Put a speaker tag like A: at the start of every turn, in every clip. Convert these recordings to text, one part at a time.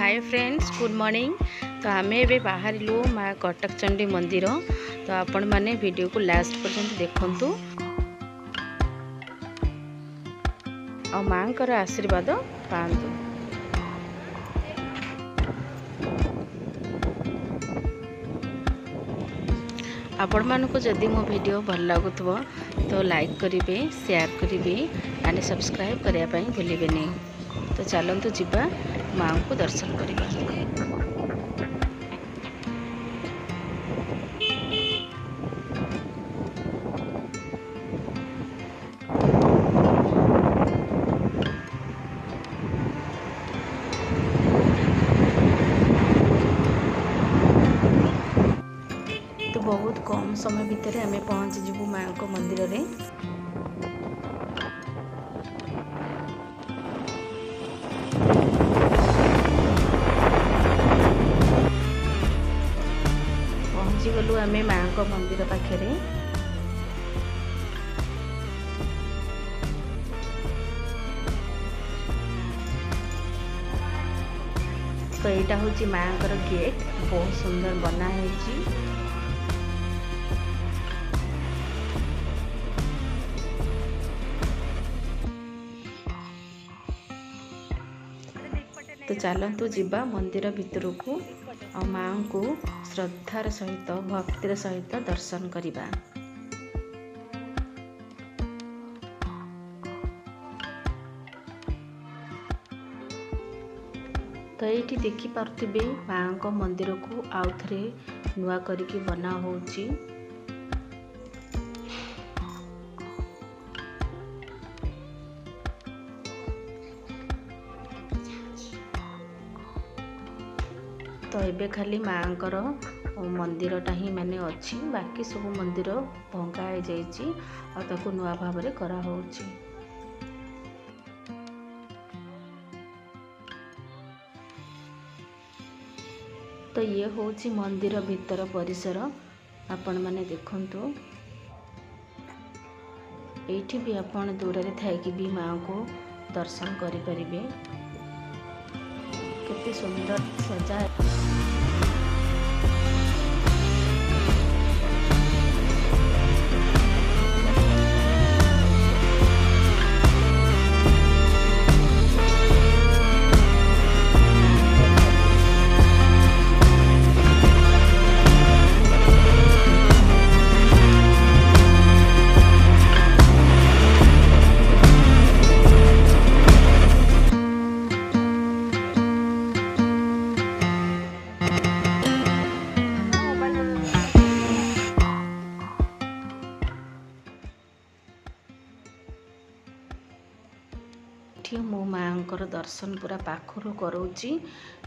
A: Hi friends, good morning. तो आम ए बाहर माँ कटक चंडी मंदिर। तो आपण मैंने वीडियो को लास्ट पर्यंत देखंतु और माँ कर आशीर्वाद पातु। आपण मानक जदि मो वीडियो भल लगुव तो लाइक करेंगे, शेयर करेंगे एंड सब्सक्राइब करने भूलें नहीं। तो चलतु जीवा माँ को दर्शन करवा। तो बहुत कम समय भितर आम पहुँची जीवु माँ को मंदिर रे। पहुँची गलु आम माँ को मंदिर पाखे। तो यहाँ हूँ माँ कर गेट, बहुत सुंदर बनाई। तो चलतु जीवा मंदिर भितर को और माँ को श्रद्धार सहित भक्तिर सहित दर्शन करिबा। तो ये देखि पार्थिबे माँ को मंदिर को आउ थे नुआ करिकी बना होची। तो ये खाली माँ कर मंदिरटा ही माने अच्छी, बाकी सब मंदिर भंगा हो जाइए और ताको नुआ भाव में करा होची। तो ये होची मंदिर भीतर परिसर। आपण माने देखंतु एठी भी आपण दूर रे थाइकी भी माँ को दर्शन करि परिबे। कितनी सुंदर सजा है। मो माँ को दर्शन पूरा पाखरु करूची,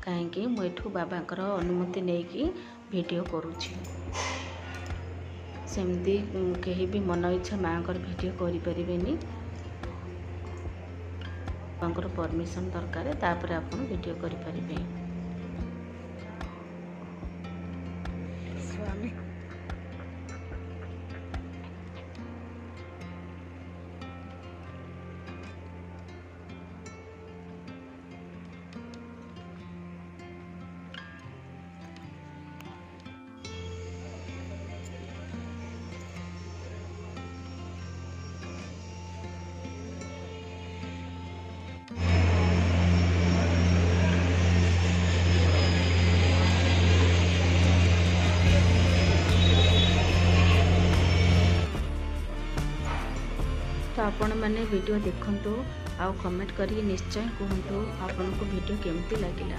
A: कहीं मुझू बाबा अनुमति नहीं कि वीडियो करुची। सेमती कहीं भी मन इच्छा माँ को वीडियो करें, माँ परमिशन दरकार, तापर आप वीडियो करें। तो आपण मैंने वीडियो देखंतु आउ कमेंट करी निश्चय कहतु आपन को वीडियो केमती लगिला।